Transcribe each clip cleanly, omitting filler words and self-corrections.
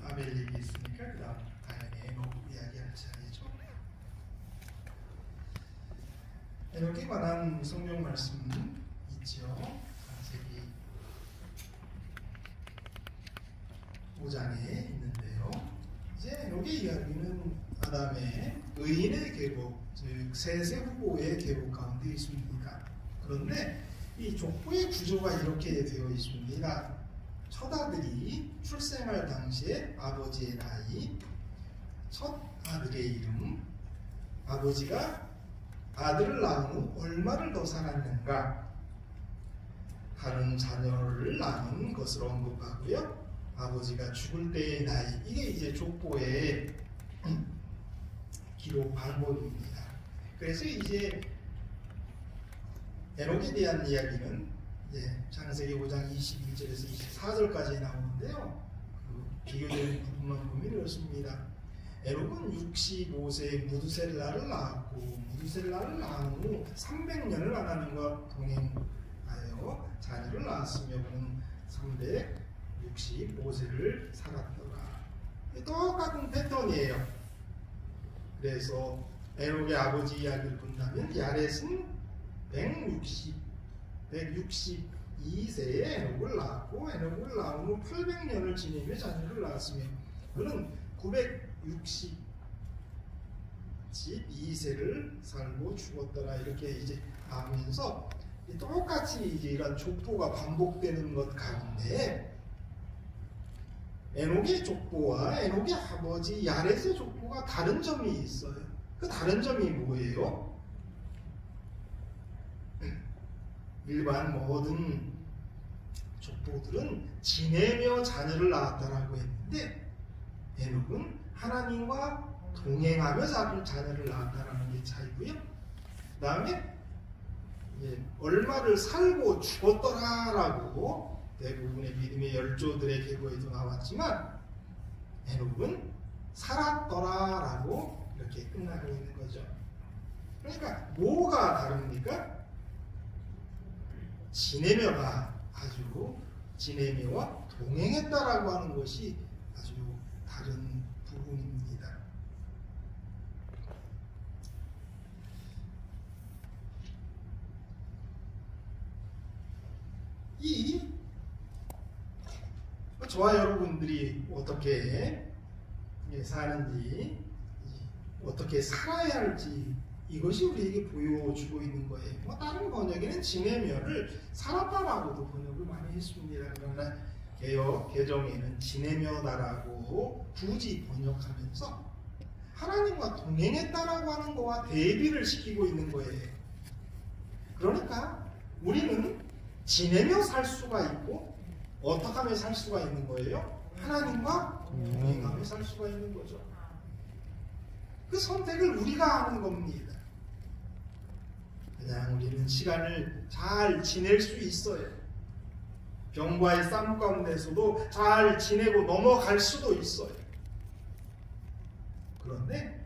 아벨 얘기했으니까 그 다음 당연히 에녹 이야기할 차례죠. 에녹에 관한 성경 말씀 있죠. 창세기 5장에 있는데요. 이제 에녹의 이야기는 아담의 의인의 계복, 즉 셋의 후보의 계복 가운데 있습니다. 그런데 이 족보의 구조가 이렇게 되어 있습니다. 첫 아들이 출생할 당시에 아버지의 나이, 첫 아들의 이름, 아버지가 아들을 낳은 후 얼마를 더 살았는가, 다른 자녀를 낳은 것을 언급하고요. 아버지가 죽을 때의 나이, 이게 이제 족보의 기록 방법입니다. 그래서 이제 에녹에 대한 이야기는 이제 창세기 5장 21절에서 24절까지 나오는데요. 그 비교되는 부분만 보면 이렇습니다. 에녹은 65세에 무두셀라를 낳았고, 무두셀라를 낳은 후 300년을 하나님과 동행하여 자녀를 낳았으며 그는 365세를 살았더라. 똑같은 패턴이에요. 그래서 에녹의 아버지 이야기를 본다면 야렛은 162세에 에녹을 낳았고, 에녹을 낳은 후 800년을 지내며 자녀를 낳았으며 그는 962세를 살고 죽었더라. 이렇게 이제 하면서 똑같이 이제 이런 족보가 반복되는 것 가운데 에녹의 족보와 에녹의 아버지 야렛의 족보가 다른 점이 있어요. 그 다른 점이 뭐예요? 일반 모든 족보들은 지내며 자녀를 낳았다라고 했는데 에녹은 하나님과 동행하며 자녀를 낳았다라는 게 차이고요. 그 다음에 얼마를 살고 죽었더라라고 대부분의 믿음의 열조들의 계보에도 나왔지만 에녹은 살았더라라고 이렇게 끝나고 있는 거죠. 그러니까 뭐가 다릅니까? 지내며가 아주 지내며와 동행했다라고 하는 것이 아주 다른 부분입니다. 저와 여러분들이 어떻게 사는지, 어떻게 살아야 할지 이것이 우리에게 보여주고 있는 거예요. 다른 번역에는 지내며를 살았다라고도 번역을 많이 했습니다. 그러나 개정에는 지내며다라고 굳이 번역하면서 하나님과 동행했다라고 하는 거와 대비를 시키고 있는 거예요. 그러니까 우리는 지내며 살 수가 있고 어떻게 하며 살 수가 있는 거예요? 하나님과 동행하며 살 수가 있는 거죠. 그 선택을 우리가 하는 겁니다. 그냥 우리는 시간을 잘 지낼 수 있어요. 병과의 싸움 가운데서도 잘 지내고 넘어갈 수도 있어요. 그런데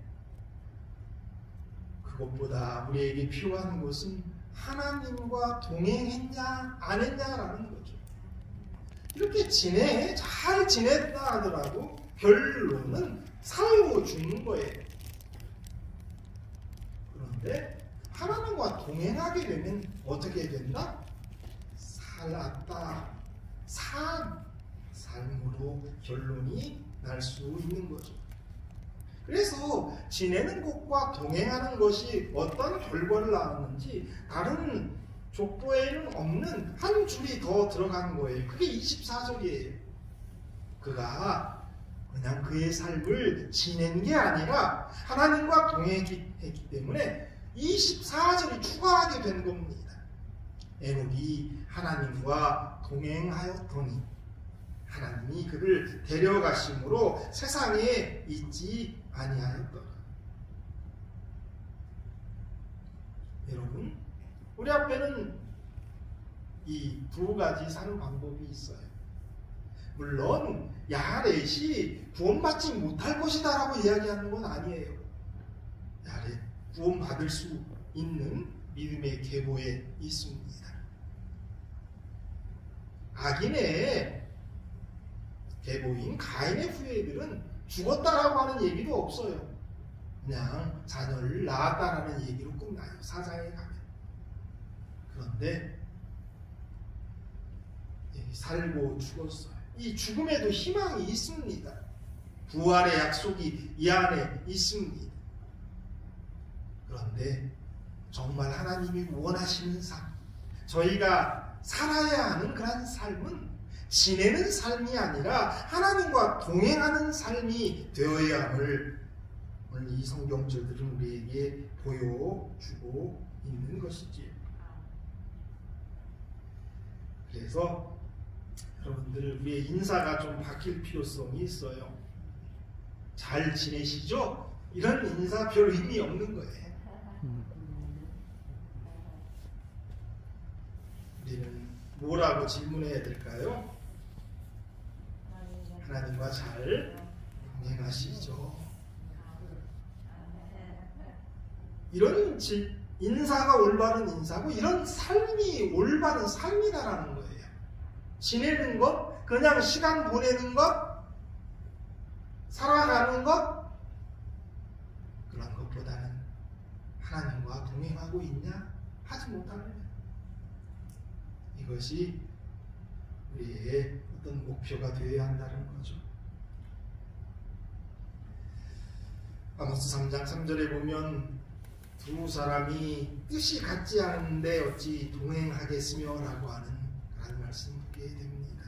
그것보다 우리에게 필요한 것은 하나님과 동행했냐 안 했냐라는 거죠. 이렇게 잘 지냈다 하더라도 결론은 살고 죽는 거예요. 그런데 하나님과 동행하게 되면 어떻게 된다? 살았다. 삶으로 결론이 날 수 있는 거죠. 그래서 지내는 것과 동행하는 것이 어떤 결과를 낳았는지 다른 족보에는 없는 한 줄이 더 들어간 거예요. 그게 24절이에요. 그가 그냥 그의 삶을 지낸 게 아니라 하나님과 동행했기 때문에 24절이 추가하게 된 겁니다. 에녹이 하나님과 동행하였더니 하나님이 그를 데려가심으로 세상에 있지 아니하였더라. 여러분, 우리 앞에는 이 두 가지 사는 방법이 있어요. 물론 야렛이 구원받지 못할 것이다 라고 이야기하는 건 아니에요. 야렛 구원받을 수 있는 믿음의 계보에 있습니다. 악인의 계보인 가인의 후예들은 죽었다라고 하는 얘기도 없어요. 그냥 자녀를 낳았다라는 얘기로 끝나요. 사장에 가면. 그런데 살고 죽었어요. 이 죽음에도 희망이 있습니다. 부활의 약속이 이 안에 있습니다. 그런데 정말 하나님이 원하시는 삶, 저희가 살아야 하는 그런 삶은 지내는 삶이 아니라 하나님과 동행하는 삶이 되어야 함을 오늘 이 성경절들은 우리에게 보여주고 있는 것이지요. 그래서 여러분들, 우리의 인사가 좀 바뀔 필요성이 있어요. 잘 지내시죠? 이런 인사 별 의미 없는 거예요. 우리는 뭐라고 질문해야 될까요? 하나님과 잘 동행하시죠? 이런 인사가 올바른 인사고, 이런 삶이 올바른 삶이다라는 거예요. 지내는 것, 그냥 시간 보내는 것, 살아가는 것, 그런 것보다는 하나님과 동행하고 있냐? 하지 못하느냐? 이것이 우리의 어떤 목표가 되어야 한다는 거죠. 아모스 3장 3절에 보면 두 사람이 뜻이 같지 않은데 어찌 동행하겠으며 라고 하는 그런 말씀을 듣게 됩니다.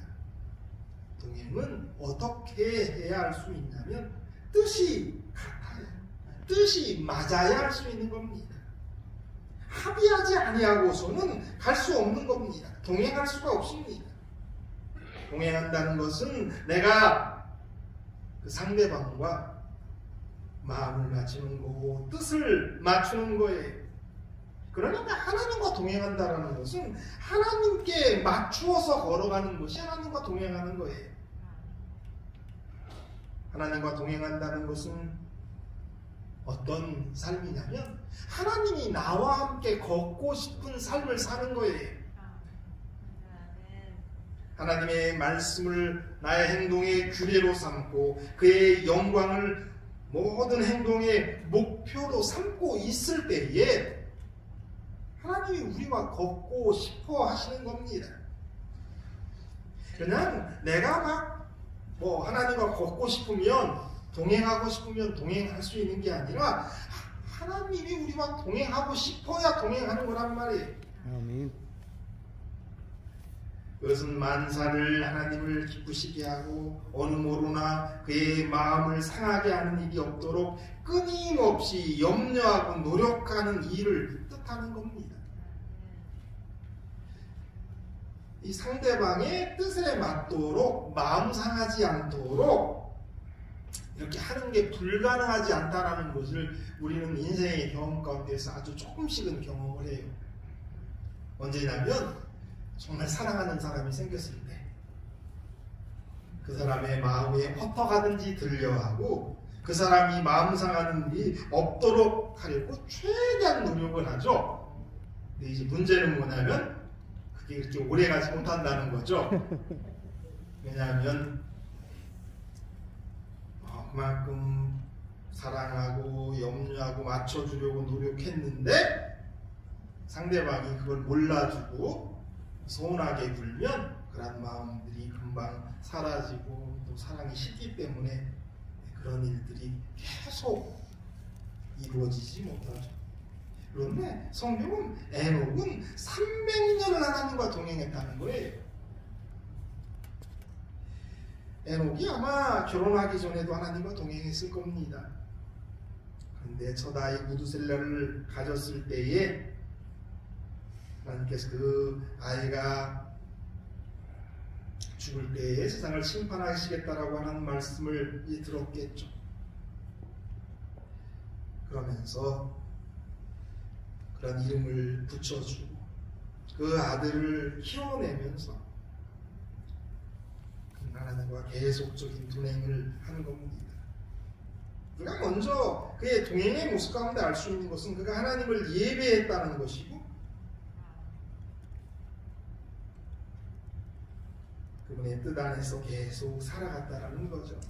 동행은 어떻게 해야 할 수 있냐면 뜻이 같아야, 뜻이 맞아야 할 수 있는 겁니다. 합의하지 아니하고서는 갈 수 없는 겁니다. 동행할 수가 없습니다. 동행한다는 것은 내가 그 상대방과 마음을 맞추는 거고 뜻을 맞추는 거예요. 그러니까 하나님과 동행한다는 것은 하나님께 맞추어서 걸어가는 것이 하나님과 동행하는 거예요. 하나님과 동행한다는 것은 어떤 삶이냐면 하나님이 나와 함께 걷고 싶은 삶을 사는 거예요. 하나님의 말씀을 나의 행동의 규례로 삼고 그의 영광을 모든 행동의 목표로 삼고 있을 때에 하나님이 우리와 걷고 싶어 하시는 겁니다. 그냥 내가 막 하나님과 걷고 싶으면, 동행하고 싶으면 동행할 수 있는 게 아니라 하나님이 우리와 동행하고 싶어야 동행하는 거란 말이에요. 아멘. 그것은 만사를 하나님을 기쁘시게 하고 어느 모로나 그의 마음을 상하게 하는 일이 없도록 끊임없이 염려하고 노력하는 일을 뜻하는 겁니다. 이 상대방의 뜻에 맞도록, 마음 상하지 않도록 이렇게 하는 게 불가능하지 않다라는 것을 우리는 인생의 경험 가운데서 아주 조금씩은 경험을 해요. 언제냐면 정말 사랑하는 사람이 생겼을 때 그 사람의 마음에 허터가든지 들려하고 그 사람이 마음 상하는 일이 없도록 하려고 최대한 노력을 하죠. 근데 이제 문제는 뭐냐면 그게 그렇게 오래가지 못한다는 거죠. 왜냐하면 그만큼 사랑하고 염려하고 맞춰주려고 노력했는데 상대방이 그걸 몰라주고 서운하게 굴면 그런 마음들이 금방 사라지고 또 사랑이 식기 때문에 그런 일들이 계속 이루어지지 못하죠. 그런데 성경은 에녹은 300년을 하나님과 동행했다는 거예요. 에녹이 아마 결혼하기 전에도 하나님과 동행했을 겁니다. 그런데 첫 아이 무두셀라를 가졌을 때에 하나님께서 그 아이가 죽을 때에 세상을 심판하시겠다라고 하는 말씀을 들었겠죠. 그러면서 그런 이름을 붙여주고 그 아들을 키워내면서 하나님과 계속적인 동행을 하는 겁니다. 우리가 먼저 그의 동행의 모습 가운데 알 수 있는 것은 그가 하나님을 예배했다는 것이고, 그는 그분의 뜻 안에서 계속 살아갔다라는 거죠.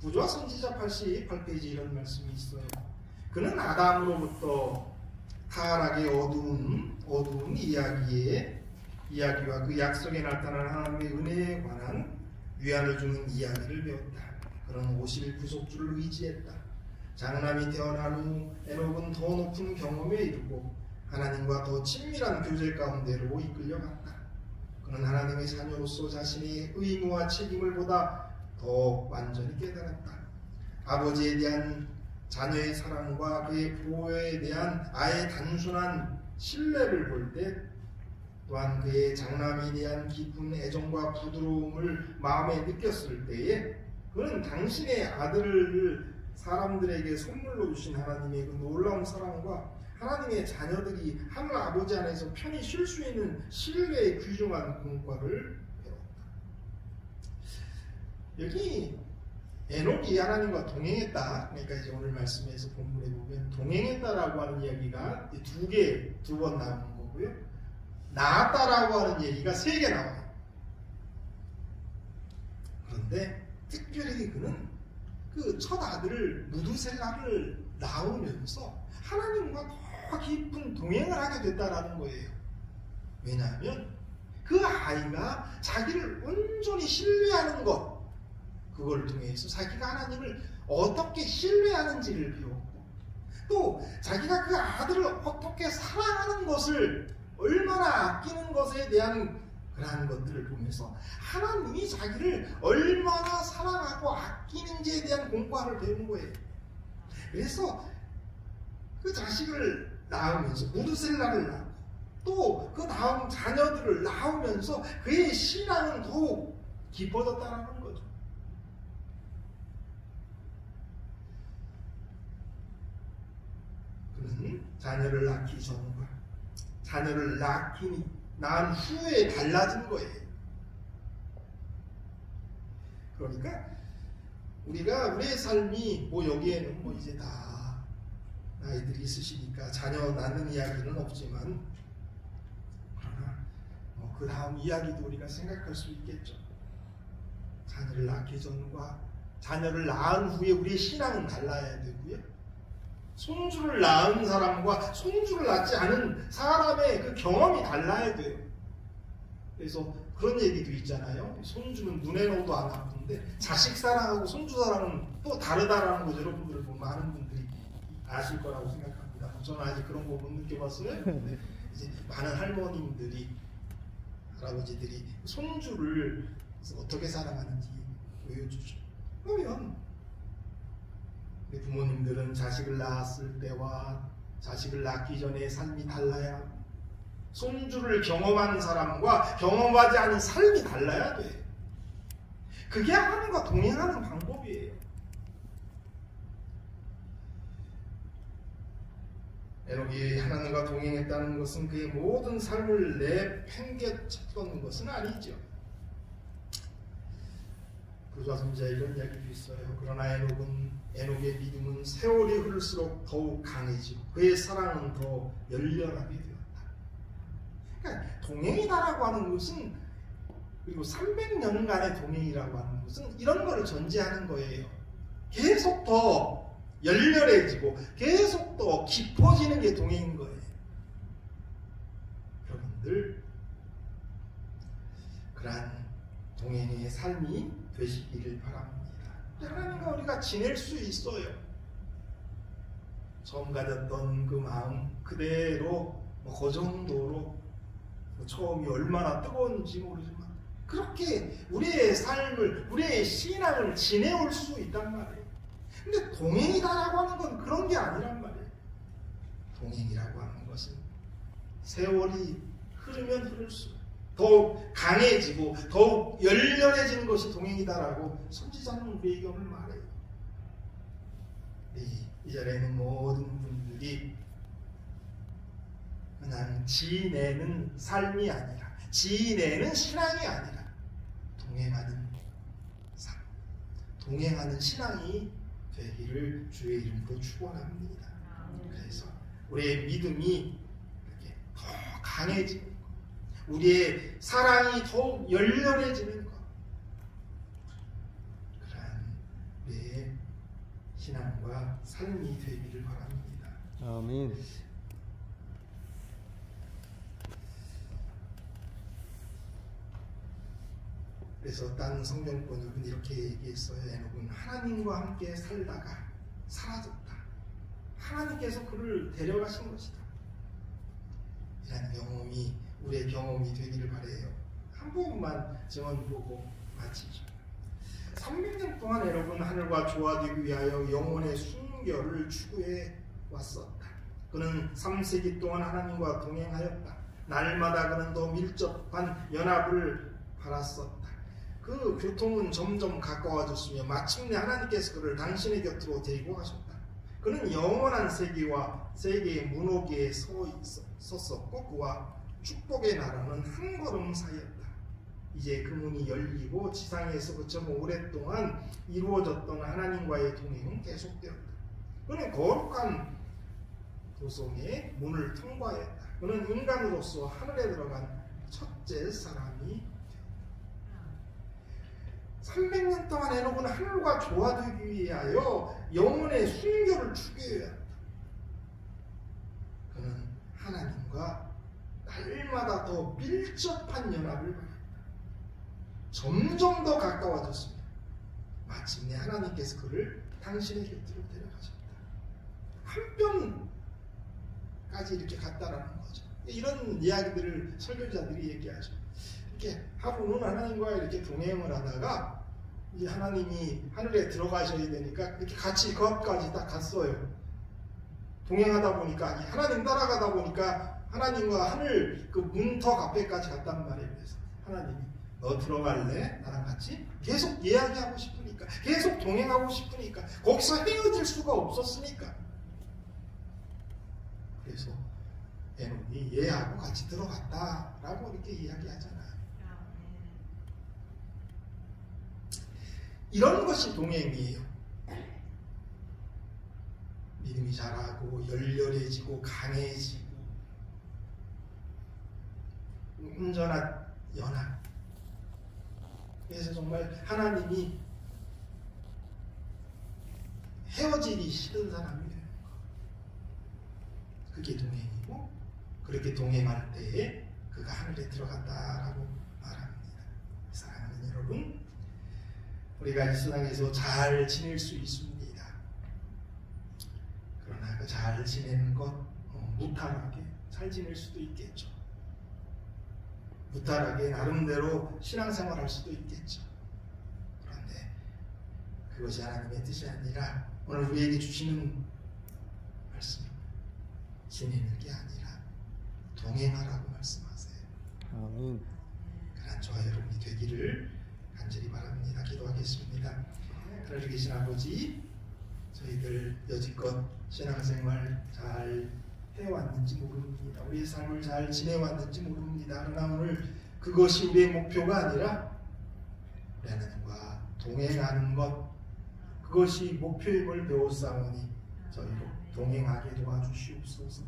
구조와 선지자 88페이지 이런 말씀이 있어요. 그는 아담으로부터 타락의 어두운 이야기와 그 약속에 나타난 하나님의 은혜에 관한 위안을 주는 이야기를 배웠다. 그는 오실 구속주를 의지했다. 장남이 태어난 후 에녹은 더 높은 경험에 이르고 하나님과 더 친밀한 교제 가운데로 이끌려갔다. 그는 하나님의 자녀로서 자신의 의무와 책임을 보다 더 완전히 깨달았다. 아버지에 대한 자녀의 사랑과 그의 보호에 대한 아의 단순한 신뢰를 볼 때, 또한 그의 장남에 대한 깊은 애정과 부드러움을 마음에 느꼈을 때에 그는 당신의 아들을 사람들에게 선물로 주신 하나님의 그 놀라운 사랑과 하나님의 자녀들이 하늘 아버지 안에서 편히 쉴 수 있는 신뢰의 귀중한 공과를 배웠다. 여기 에녹이 하나님과 동행했다. 그러니까 이제 오늘 말씀에서 본문에 보면 동행했다라고 하는 이야기가 두 번 나오는 거고요. 나았다라고 하는 얘기가 3개 나와요. 그런데 특별히 그는 그 첫 아들을 무두셀라를 낳으면서 하나님과 더 깊은 동행을 하게 됐다라는 거예요. 왜냐하면 그 아이가 자기를 온전히 신뢰하는 것, 그걸 통해서 자기가 하나님을 어떻게 신뢰하는지를 배웠고, 또 자기가 그 아들을 어떻게 사랑하는 것을, 얼마나 아끼는 것에 대한 그러한 것들을 보면서 하나님이 자기를 얼마나 사랑하고 아끼는지에 대한 공부를 배운 거예요. 그래서 그 자식을 낳으면서 무두셀라를 낳고 또 그 다음 자녀들을 낳으면서 그의 신앙은 더욱 깊어졌다는 거죠. 그는 자녀를 낳기 전과 자녀를 낳은 후에 달라진 거예요. 그러니까 우리가 우리의 삶이 여기에는 이제 다 나이들이 있으시니까 자녀 낳는 이야기는 없지만, 그러나 그 다음 이야기도 우리가 생각할 수 있겠죠. 자녀를 낳기 전과 자녀를 낳은 후에 우리의 신앙은 달라야 되고요. 손주를 낳은 사람과 손주를 낳지 않은 사람의 그 경험이 달라야 돼요. 그래서 그런 얘기도 있잖아요. 손주는 눈에 넣어도 안 아픈데 자식 사랑하고 손주 사랑은 또 다르다라는 거죠. 여러분들 많은 분들이 아실 거라고 생각합니다. 저는 아직 그런 거 못 느껴봤어요. 근데 이제 많은 할머님들이, 할아버지들이 손주를 어떻게 사랑하는지 보여주죠. 그러면 우리 부모님들은 자식을 낳았을 때와 자식을 낳기 전의 삶이 달라야 하고, 손주를 경험한 사람과 경험하지 않은 삶이 달라야 돼. 그게 하나님과 동행하는 방법이에요. 에녹이 하나님과 동행했다는 것은 그의 모든 삶을 내팽개쳤던 것은 아니죠. 구조와 선지자 이런 이야기도 있어요. 그러나 에녹의 믿음은 세월이 흐를수록 더욱 강해지고 그의 사랑은 더 열렬하게 되었다. 그러니까 동행이다라고 하는 것은, 그리고 300년간의 동행이라고 하는 것은 이런 거를 전제하는 거예요. 계속 더 열렬해지고 계속 더 깊어지는 게 동행인 거예요. 여러분들, 그러한 동행의 삶이 되시기를 바랍니다. 하나님과 우리가 지낼 수 있어요. 처음 가졌던 그 마음 그대로 그 정도로, 처음이 얼마나 뜨거운지 모르지만 그렇게 우리의 삶을, 우리의 신앙을 지내올 수 있단 말이에요. 근데 동행이다라고 하는 건 그런 게 아니란 말이에요. 동행이라고 하는 것은 세월이 흐르면 흐를수록 더욱 강해지고 더욱 열렬해지는 것이 동행이다라고 선지자는 우리에게 오늘 말해요. 이 자리에는 모든 분들이 그냥 지내는 삶이 아니라, 지내는 신앙이 아니라 동행하는 삶, 동행하는 신앙이 되기를 주의 이름으로 축원합니다. 그래서 우리의 믿음이 이렇게 더 강해지는 것, 우리의 사랑이 더욱 열렬해지는 것, 그러한 우리의 신앙과 삶이 되기를 바랍니다. 아멘. 그래서 딴 성경권은 이렇게 얘기했어요. 에녹은 하나님과 함께 살다가 사라졌다. 하나님께서 그를 데려가신 것이다. 이런 경험이 우리의 경험이 되기를 바라요. 한 부분만 증언 보고 마치죠. 300년 동안 에녹은 하늘과 조화되기 위하여 영혼의 순결을 추구해 왔었다. 그는 3세기 동안 하나님과 동행하였다. 날마다 그는 더 밀접한 연합을 바랐었다. 그 교통은 점점 가까워졌으며 마침내 하나님께서 그를 당신의 곁으로 데리고 가셨다. 그는 영원한 세계의 문호기에 섰었고 그와 축복의 나라는 한 걸음 사이였다. 이제 그 문이 열리고 지상에서 그처럼 오랫동안 이루어졌던 하나님과의 동행은 계속되었다. 그는 거룩한 도성의 문을 통과했다. 그는 인간으로서 하늘에 들어간 첫째 사람이 300년 동안 에녹은 하늘과 조화되기 위하여 영혼의 순결을 추구해야 한다. 그는 하나님과 날마다 더 밀접한 연합을 바란다. 점점 더 가까워졌습니다. 마침내 하나님께서 그를 당신의 곁으로 데려가셨다. 한 뼘까지 이렇게 갔다라는 거죠. 이런 이야기들을 설교자들이 얘기하죠. 이렇게 하루는 하나님과 이렇게 동행을 하다가 이제 하나님이 하늘에 들어가셔야 되니까 이렇게 같이 거기까지 딱 갔어요. 동행하다 보니까 하나님 따라가다 보니까 하나님과 하늘 그 문턱 앞에까지 갔단 말이에요. 그래서 하나님이 너 들어갈래? 나랑 같이? 계속 이야기하고 싶으니까, 계속 동행하고 싶으니까, 거기서 헤어질 수가 없었으니까. 그래서 에녹이 얘하고 같이 들어갔다라고 이렇게 이야기하잖아요. 이런 것이 동행이에요. 믿음이 자라고 열렬해지고 강해지고 온전한 연합. 그래서 정말 하나님이 헤어지기 싫은 사람이 되는 거. 그게 동행이고, 그렇게 동행할 때에 그가 하늘에 들어갔다라고 말합니다. 사랑하는 여러분, 우리가 이 세상에서 잘 지낼 수 있습니다. 그러나 그 잘 지내는 것 무탈하게 잘 지낼 수도 있겠죠. 무탈하게 나름대로 신앙생활할 수도 있겠죠. 그런데 그것이 하나님의 뜻이 아니라 오늘 우리에게 주시는 말씀, 지내는 게 아니라 동행하라고 말씀하세요. 아멘. 그런 저와 여러분이 되기를 간절히 바랍니다. 기도하겠습니다. 하늘에 계신 아버지, 저희들 여지껏 신앙생활 잘 해왔는지 모릅니다. 우리의 삶을 잘 지내왔는지 모릅니다. 그러나 오늘 그것이 우리의 목표가 아니라 우리 하나님과 동행하는 것, 그것이 목표임을 배웠사오니 저희로 동행하게 도와주시옵소서.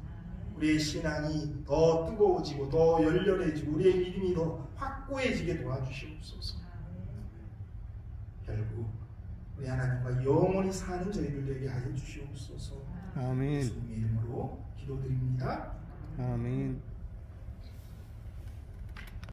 우리의 신앙이 더 뜨거워지고 더 열렬해지고 우리의 믿음이 더 확고해지게 도와주시옵소서. 결국 우리 하나님과 영원히 사는 저희들 되게 하여 주시옵소서. 아멘. 예수님의 이름으로 기도드립니다. 아멘.